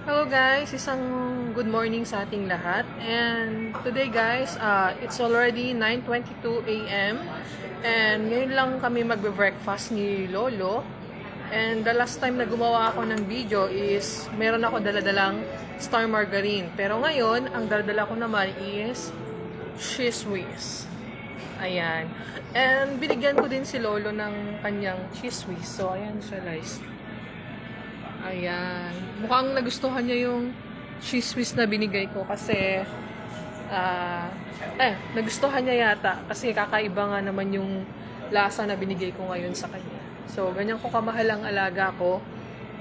Hello guys, isang good morning sa ating lahat. And today guys, it's already 9:22 a.m. And ngayon lang kami magbe-breakfast ni Lolo. And the last time na gumawa ako ng video is meron ako daladalang Star Margarine. Pero ngayon, ang daladala ko naman is Cheese Whiz. Ayan. And binigyan ko din si Lolo ng kanyang Cheese Whiz. So ayan siya guys. Ayan. Mukhang nagustuhan niya yung cheese whiz na binigay ko kasi nagustuhan niya yata kasi kakaiba nga naman yung lasa na binigay ko ngayon sa kanya. So, ganyan ko kamahal ang alaga ko.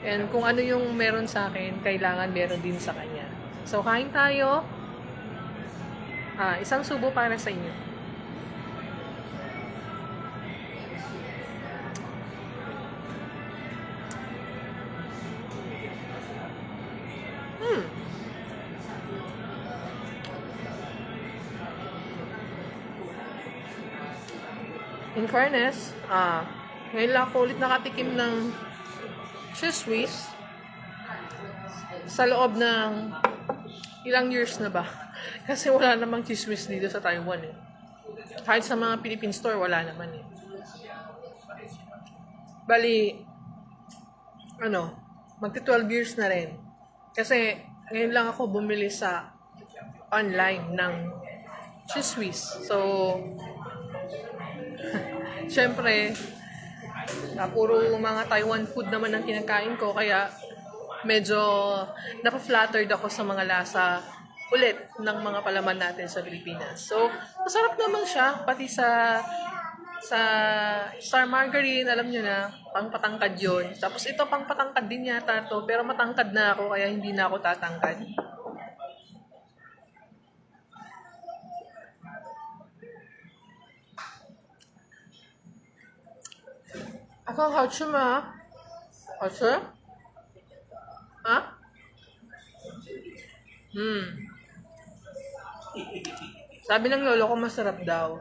And kung ano yung meron sa akin, kailangan meron din sa kanya. So, kain tayo. Isang subo para sa inyo. In fairness, ngayon lang ako ulit nakatikim ng cheese whiz sa loob ng ilang years na ba? Kasi wala namang cheese whiz dito sa Taiwan eh. Kahit sa mga Philippine store, wala naman eh. Bali, magti 12 years na rin. Kasi ngayon lang ako bumili sa online ng cheese whiz. So, syempre, puro mga Taiwan food naman ang kinakain ko, kaya medyo napaflattered ako sa mga lasa ulit ng mga palaman natin sa Pilipinas. So, masarap naman siya, pati sa Star Margarine, alam nyo na, pangpatangkad yun. Tapos ito, pangpatangkad din yata to, pero matangkad na ako, kaya hindi na ako tatangkad. Ako, 好吃吗？好吃？啊？Sabi ng lolo ko masarap daw.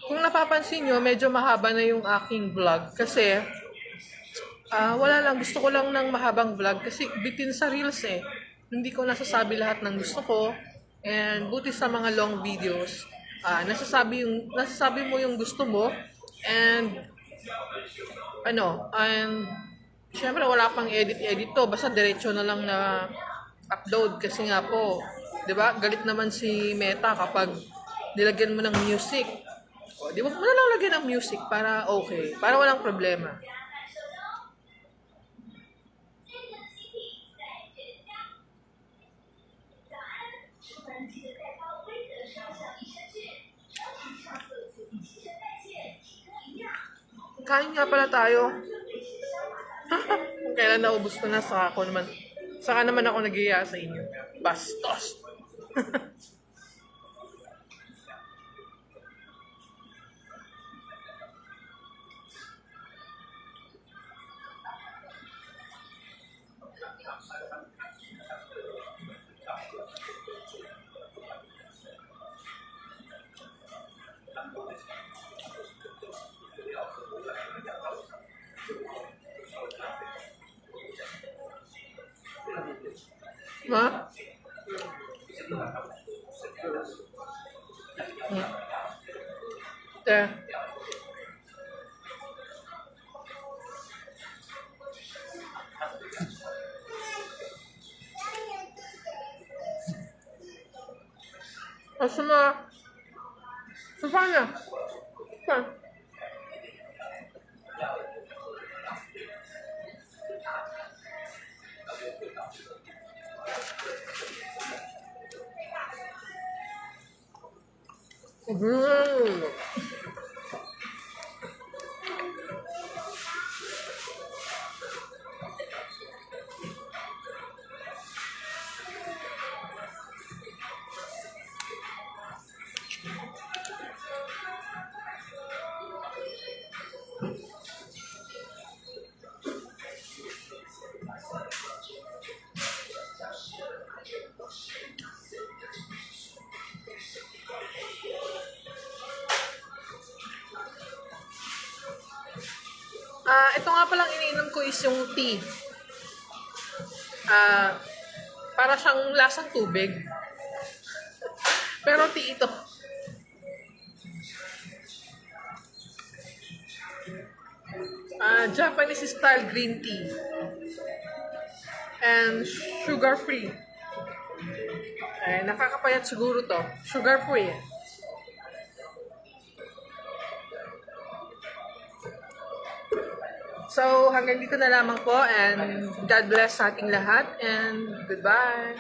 Kung napapansin nyo, medyo mahaba na yung aking vlog kasi wala lang, gusto ko lang ng mahabang vlog kasi bitin sa reels eh. Hindi ko nasasabi lahat ng gusto ko, and buti sa mga long videos, nasasabi mo yung gusto mo, and syempre wala pang edit to, basta diretso na lang na upload kasi nga po, 'di ba? Galit naman si Meta kapag nilagyan mo ng music. O, di ba mo na lang lagyan ng music para okay, para walang problema. Kain nga pala tayo. Kung kailan naubos ko na, saka naman ako nag-iaya sa inyo. Bastos! Ha? Eh. Aslında Sufanya. Sen. Ito nga palang iniinom ko is yung tea. Ah, para siyang lasang tubig. Pero tea ito. Japanese style green tea. And sugar free. Nakakapayat siguro to. Sugar free. So, hanggang dito na lamang po and God bless sa ating lahat and goodbye.